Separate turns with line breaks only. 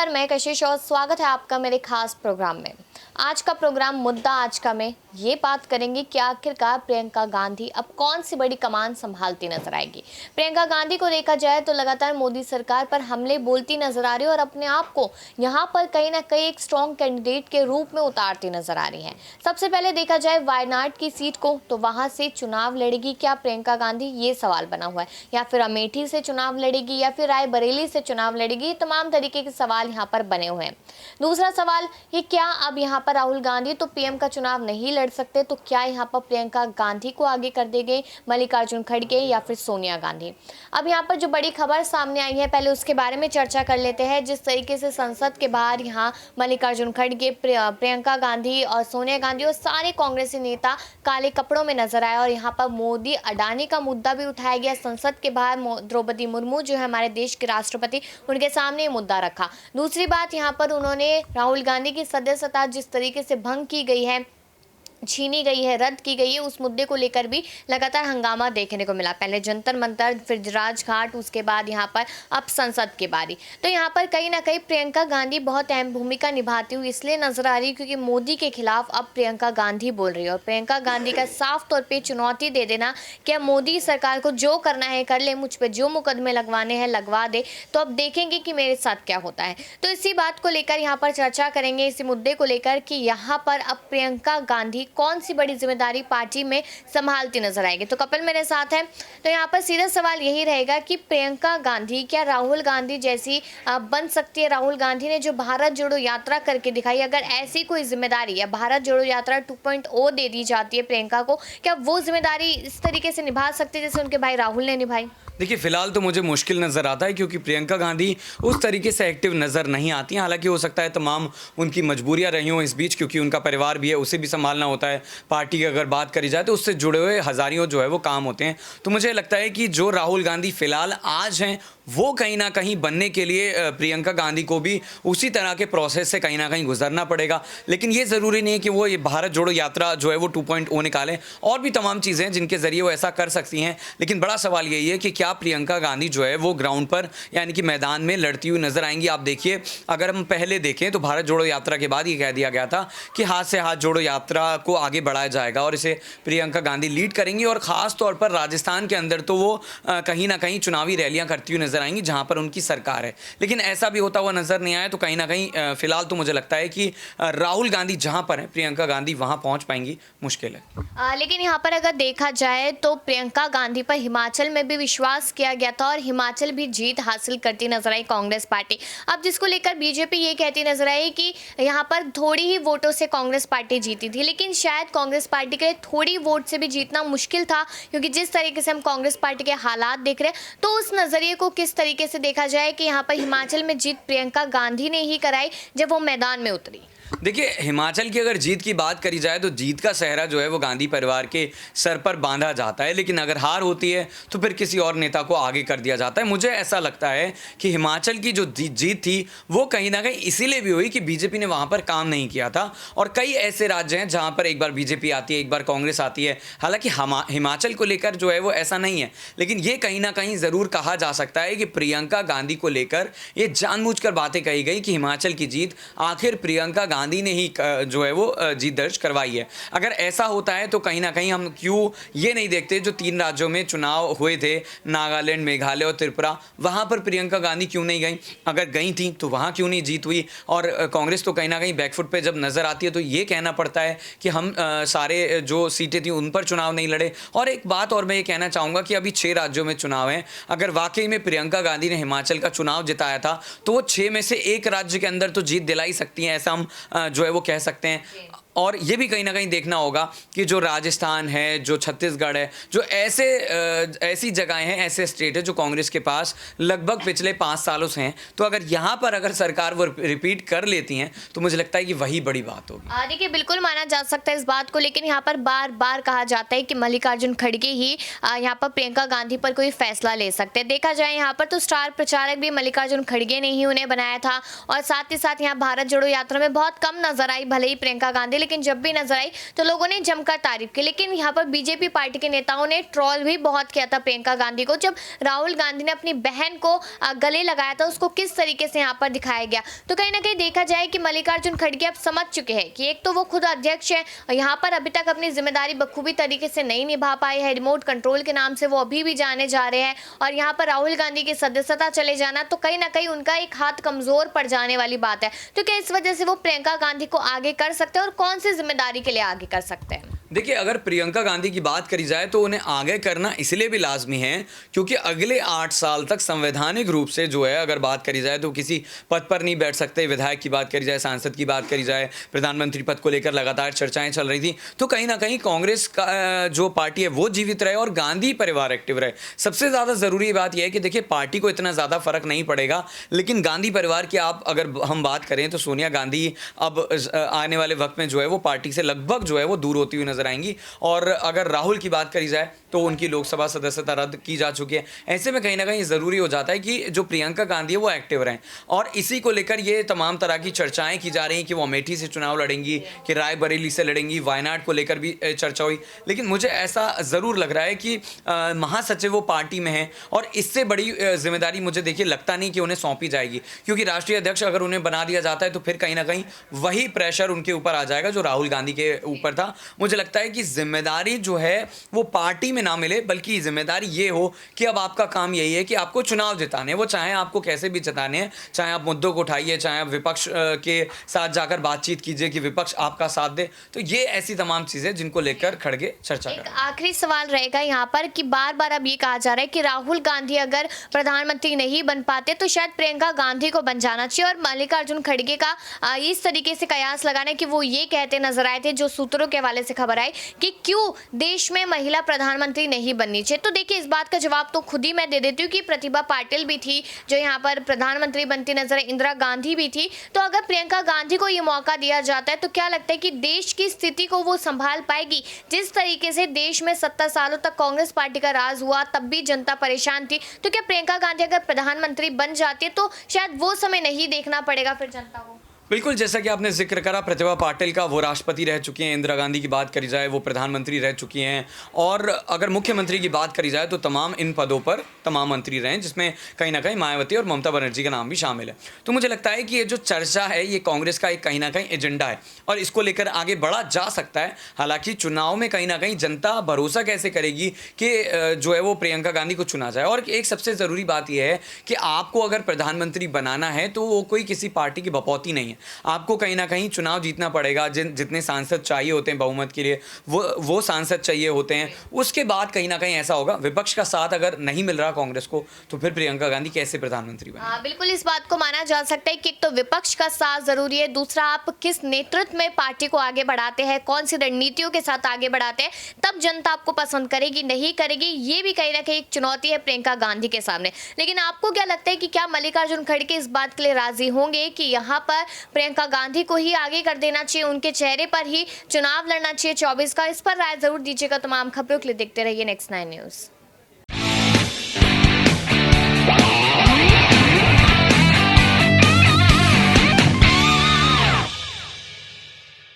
नमस्कार, मैं कशिश और स्वागत है आपका मेरे खास प्रोग्राम में। आज का प्रोग्राम मुद्दा आज का में ये बात करेंगे कि आखिरकार प्रियंका गांधी अब कौन सी बड़ी कमान संभालती नजर आएगी। प्रियंका गांधी को देखा जाए तो लगातार मोदी सरकार पर हमले बोलती नजर आ रही है और अपने आप को यहाँ पर कहीं ना कहीं एक स्ट्रॉन्ग कैंडिडेट के रूप में उतारती नजर आ रही है। सबसे पहले देखा जाए वायनाड की सीट को, तो वहां से चुनाव लड़ेगी क्या प्रियंका गांधी, ये सवाल बना हुआ है। या फिर अमेठी से चुनाव लड़ेगी या फिर रायबरेली से चुनाव लड़ेगी, तमाम तरीके के सवाल यहाँ पर बने हुए हैं। दूसरा सवाल ये, क्या अब यहाँ पर राहुल गांधी तो पीएम का चुनाव नहीं लड़ सकते, तो क्या यहाँ पर प्रियंका गांधी को आगे कर देंगे मल्लिकार्जुन खड़गे या फिर सोनिया गांधी। अब यहाँ पर जो बड़ी खबर सामने आई है, पहले उसके बारे में चर्चा कर लेते हैं। जिस तरीके से संसद के बाहर यहाँ मल्लिकार्जुन खड़गे, प्रियंका गांधी और सोनिया गांधी और सारे कांग्रेसी नेता काले कपड़ों में नजर आए और यहाँ पर मोदी अडानी का मुद्दा भी उठाया गया। संसद के बाहर द्रौपदी मुर्मू जो है हमारे देश के राष्ट्रपति, उनके सामने ये मुद्दा रखा। दूसरी बात, यहाँ पर उन्होंने राहुल गांधी की सदस्यता जिस तरीके से भंग की गई है, छीनी गई है, रद्द की गई है, उस मुद्दे को लेकर भी लगातार हंगामा देखने को मिला। पहले जंतर मंतर, फिर राजघाट, उसके बाद यहाँ पर अब संसद की बारी। तो यहाँ पर कहीं ना कहीं प्रियंका गांधी बहुत अहम भूमिका निभाती हुई इसलिए नजर आ रही है क्योंकि मोदी के खिलाफ अब प्रियंका गांधी बोल रही है और प्रियंका गांधी का साफ तौर पर चुनौती दे देना कि अब मोदी सरकार को जो करना है कर ले, मुझ पर जो मुकदमे लगवाने हैं लगवा दे, तो अब देखेंगे कि मेरे साथ क्या होता है। तो इसी बात को लेकर यहाँ पर चर्चा करेंगे, इसी मुद्दे को लेकर कि यहाँ पर अब प्रियंका गांधी कौन सी बड़ी जिम्मेदारी पार्टी में संभालती नजर आएगी। तो कपिल मेरे साथ है। तो यहाँ पर सीधा सवाल यही रहेगा कि प्रियंका गांधी क्या राहुल गांधी जैसी बन सकती है। राहुल गांधी ने जो भारत जोड़ो यात्रा करके दिखाई, अगर ऐसी कोई जिम्मेदारी या भारत जोड़ो यात्रा 2.0 दे दी जाती है प्रियंका को, क्या वो जिम्मेदारी इस तरीके से निभा सकती है जैसे उनके भाई राहुल ने निभाई?
देखिए, फिलहाल तो मुझे मुश्किल नज़र आता है क्योंकि प्रियंका गांधी उस तरीके से एक्टिव नज़र नहीं आती हैं। हालांकि हो सकता है तमाम उनकी मजबूरियां रही हों इस बीच, क्योंकि उनका परिवार भी है, उसे भी संभालना होता है। पार्टी की अगर बात करी जाए तो उससे जुड़े हुए हज़ारियों जो है वो काम होते हैं। तो मुझे लगता है कि जो राहुल गांधी फ़िलहाल आज हैं वो कहीं ना कहीं बनने के लिए प्रियंका गांधी को भी उसी तरह के प्रोसेस से कहीं ना कहीं गुजरना पड़ेगा। लेकिन ये ज़रूरी नहीं है कि वो ये भारत जोड़ो यात्रा जो है वो 2.0 निकालें, और भी तमाम चीज़ें हैं जिनके ज़रिए वो ऐसा कर सकती हैं। लेकिन बड़ा सवाल यही है कि क्या प्रियंका गांधी जो है वो ग्राउंड पर यानी कि मैदान में लड़ती हुई नजर आएंगी। आप देखिए, अगर हम पहले देखें तो भारत जोड़ो यात्रा के बाद ये कह दिया गया था कि हाथ से हाथ जोड़ो यात्रा को आगे बढ़ाया जाएगा और इसे प्रियंका गांधी लीड करेंगी, और ख़ास तौर पर राजस्थान के अंदर तो वो कहीं ना कहीं चुनावी रैलियां करती हुई नजर आएंगी जहां पर उनकी सरकार है। लेकिन ऐसा भी होता हुआ नजर नहीं आया। तो कहीं ना कहीं फिलहाल तो मुझे लगता है कि राहुल गांधी जहां पर है, प्रियंका गांधी वहां पहुंच पाएंगी, मुश्किल है।
लेकिन यहाँ पर अगर देखा जाए तो प्रियंका गांधी पर हिमाचल में भी विश्वास किया गया था और हिमाचल भी जीत हासिल करती नजर आई कांग्रेस पार्टी। अब जिसको लेकर बीजेपी ये कहती नजर आई कि यहाँ पर थोड़ी ही वोटों से कांग्रेस पार्टी जीती थी, लेकिन शायद कांग्रेस पार्टी के लिए थोड़ी वोट से भी जीतना मुश्किल था, क्योंकि जिस तरीके से हम कांग्रेस पार्टी के हालात देख रहे हैं, तो उस नजरिए को किस तरीके से देखा जाए कि यहाँ पर हिमाचल में जीत प्रियंका गांधी ने ही कराई जब वो मैदान में उतरी।
देखिए, हिमाचल की अगर जीत की बात करी जाए तो जीत का सेहरा जो है वो गांधी परिवार के सर पर बांधा जाता है, लेकिन अगर हार होती है तो फिर किसी और नेता को आगे कर दिया जाता है। मुझे ऐसा लगता है कि हिमाचल की जो जीत थी वो कहीं ना कहीं इसीलिए भी हुई कि बीजेपी ने वहाँ पर काम नहीं किया था, और कई ऐसे राज्य हैं जहाँ पर एक बार बीजेपी आती है, एक बार कांग्रेस आती है। हालांकि हिमाचल को लेकर जो है वो ऐसा नहीं है, लेकिन ये कहीं ना कहीं ज़रूर कहा जा सकता है कि प्रियंका गांधी को लेकर ये जानबूझकर बातें कही गई कि हिमाचल की जीत आखिर प्रियंका गांधी ने ही जो है वो जीत दर्ज करवाई है। अगर ऐसा होता है तो कहीं ना कहीं हम क्यों ये नहीं देखते, जो 3 राज्यों में चुनाव हुए थे, नागालैंड, मेघालय और त्रिपुरा, वहाँ पर प्रियंका गांधी क्यों नहीं गई? अगर गई थी तो वहाँ क्यों नहीं जीत हुई? और कांग्रेस तो कहीं ना कहीं बैकफुट पे जब नज़र आती है तो ये कहना पड़ता है कि हम सारे जो सीटें थी उन पर चुनाव नहीं लड़े। और एक बात और मैं ये कहना चाहूँगा कि अभी 6 राज्यों में चुनाव हैं। अगर वाकई में प्रियंका गांधी ने हिमाचल का चुनाव जिताया था तो वो 6 में से 1 राज्य के अंदर तो जीत दिला ही सकती हैं, ऐसा हम जो है वो कह सकते हैं। और ये भी कहीं ना कहीं देखना होगा कि जो राजस्थान है, जो छत्तीसगढ़ है, जो ऐसी जगहें हैं, ऐसे स्टेट है जो कांग्रेस के पास लगभग पिछले 5 सालों से हैं, तो अगर यहाँ पर अगर सरकार वो रिपीट कर लेती हैं तो मुझे लगता है कि वही बड़ी बात होगी।
देखिए, बिल्कुल माना जा सकता है इस बात को, लेकिन यहाँ पर बार बार कहा जाता है कि मल्लिकार्जुन खड़गे ही यहाँ पर प्रियंका गांधी पर कोई फैसला ले सकते हैं। देखा जाए यहाँ पर तो स्टार प्रचारक भी मल्लिकार्जुन खड़गे ने ही उन्हें बनाया था, और साथ ही साथ यहाँ भारत जोड़ो यात्रा में बहुत कम नजर आई, भले ही प्रियंका गांधी गांधी, लेकिन जब भी नजर आई तो लोगों ने जमकर तारीफ की। लेकिन यहाँ पर बीजेपी पार्टी के नेताओं ने ट्रोल भी बहुत किया था प्रियंका गांधी को, जब राहुल गांधी ने अपनी बहन को गले लगाया था, उसको किस तरीके से यहाँ पर दिखाया गया। तो कहीं ना कहीं देखा जाए कि मल्लिकार्जुन खड़गे अब समझ चुके हैं कि एक तो वो खुद अध्यक्ष है और यहाँ पर अभी तक अपनी जिम्मेदारी बखूबी तरीके से नहीं निभा पाए हैं, रिमोट कंट्रोल के नाम से वो अभी भी जाने जा रहे हैं, और यहाँ पर राहुल गांधी की सदस्यता चले जाना तो कहीं ना कहीं उनका एक हाथ कमजोर पड़ जाने वाली बात है। तो क्या इस वजह से वो प्रियंका गांधी को आगे कर सकते हैं और कौन सी जिम्मेदारी के लिए आगे कर सकते हैं?
देखिए, अगर प्रियंका गांधी की बात करी जाए तो उन्हें आगे करना इसलिए भी लाजमी है क्योंकि अगले 8 साल तक संवैधानिक रूप से जो है, अगर बात करी जाए तो किसी पद पर नहीं बैठ सकते। विधायक की बात करी जाए, सांसद की बात करी जाए, प्रधानमंत्री पद को लेकर लगातार चर्चाएं चल रही थी, तो कहीं ना कहीं कांग्रेस का जो पार्टी है वो जीवित रहे और गांधी परिवार एक्टिव रहे। सबसे ज़्यादा ज़रूरी बात यह है कि देखिए, पार्टी को इतना ज़्यादा फर्क नहीं पड़ेगा, लेकिन गांधी परिवार की आप अगर हम बात करें तो सोनिया गांधी अब आने वाले वक्त में जो है वो पार्टी से लगभग जो है वो दूर होती हुई नजर आएंगी। और अगर राहुल की बात करी जाए तो उनकी लोकसभा सदस्यता रद्द की जा चुकी है। ऐसे में कहीं ना कहीं ज़रूरी हो जाता है कि जो प्रियंका गांधी है वो एक्टिव रहें, और इसी को लेकर ये तमाम तरह की चर्चाएं की जा रही हैं कि वो अमेठी से चुनाव लड़ेंगी, कि रायबरेली से लड़ेंगी, वायनाड को लेकर भी चर्चा हुई। लेकिन मुझे ऐसा ज़रूर लग रहा है कि महासचिव वो पार्टी में है और इससे बड़ी जिम्मेदारी मुझे देखिए लगता नहीं कि उन्हें सौंपी जाएगी, क्योंकि राष्ट्रीय अध्यक्ष अगर उन्हें बना दिया जाता है तो फिर कहीं ना कहीं वही प्रेशर उनके ऊपर आ जाएगा जो राहुल गांधी के ऊपर था। मुझे लगता है कि जिम्मेदारी जो है वो पार्टी में ना मिले, बल्कि जिम्मेदारी ये हो कि अब आपका काम यही है कि आपको चुनाव जिताने, वो चाहे आपको कैसे भी जिताने हैं, चाहे आप मुद्दों को उठाइए, चाहे आप विपक्ष के साथ जाकर बातचीत कीजिए कि विपक्ष आपका साथ दे। तो ये ऐसी तमाम चीज़ें जिनको लेकर खड़गे चर्चा
एक
करें।
आखिरी सवाल रहेगा यहाँ पर कि बार बार अब ये कहा जा रहा है कि राहुल गांधी अगर प्रधानमंत्री नहीं बन पाते तो शायद प्रियंका गांधी को बन जाना चाहिए, और मल्लिकार्जुन खड़गे का इस तरीके से कयास लगाना है कि वो ये कहते नजर आए थे, जो सूत्रों के हवाले से खबर आई, कि क्यों देश में महिला प्रधानमंत्री नहीं बननी चाहिए। तो देखिए, इस बात का जवाब तो खुद ही मैं दे देती हूँ कि प्रतिभा पाटिल भी थी जो यहाँ पर प्रधानमंत्री बनती नजर आई, इंदिरा गांधी भी थी। तो अगर प्रियंका गांधी को ये मौका दिया जाता है तो क्या लगता है कि देश की स्थिति को वो संभाल पाएगी? जिस तरीके से देश में 70 सालों तक कांग्रेस पार्टी का राज हुआ, तब भी जनता परेशान थी, तो क्या प्रियंका गांधी अगर प्रधानमंत्री बन जाती है तो शायद वो समय नहीं देखना पड़ेगा फिर जनता को?
बिल्कुल, जैसा कि आपने जिक्र करा प्रतिभा पाटिल का, वो राष्ट्रपति रह चुकी हैं। इंदिरा गांधी की बात करी जाए वो प्रधानमंत्री रह चुकी हैं, और अगर मुख्यमंत्री की बात करी जाए तो तमाम इन पदों पर तमाम मंत्री रहे, जिसमें कहीं ना कहीं मायावती और ममता बनर्जी का नाम भी शामिल है। तो मुझे लगता है कि ये जो चर्चा है ये कांग्रेस का एक कहीं ना कहीं एजेंडा है और इसको लेकर आगे बढ़ा जा सकता है। हालांकि चुनाव में कहीं ना कहीं जनता भरोसा कैसे करेगी कि जो है वो प्रियंका गांधी को चुना जाए। और एक सबसे ज़रूरी बात यह है कि आपको अगर प्रधानमंत्री बनाना है तो वो कोई किसी पार्टी की बपौती नहीं है, आपको कहीं ना कहीं चुनाव जीतना पड़ेगा। जितने सांसद चाहिए होते हैं बहुमत के लिए वो सांसद चाहिए होते हैं। उसके बाद कहीं ना कहीं ऐसा होगा, विपक्ष का साथ अगर नहीं मिल रहा कांग्रेस को तो फिर प्रियंका गांधी कैसे प्रधानमंत्री बने?
हाँ, बिल्कुल इस बात को माना जा सकता है कि एक तो विपक्ष का साथ जरूरी है, दूसरा आप किस नेतृत्व में पार्टी को आगे बढ़ाते हैं, कौन सी रणनीतियों के साथ आगे बढ़ाते हैं, तब जनता आपको पसंद करेगी नहीं करेगी, ये भी कहीं ना कहीं एक चुनौती है प्रियंका गांधी के सामने। लेकिन आपको क्या लगता है कि क्या मल्लिकार्जुन खड़गे इस बात के लिए राजी होंगे कि यहाँ पर प्रियंका गांधी को ही आगे कर देना चाहिए, उनके चेहरे पर ही चुनाव लड़ना चाहिए 24 का? इस पर राय जरूर दीजिएगा। तमाम खबरों के लिए देखते रहिए नेक्स्ट 9 न्यूज़।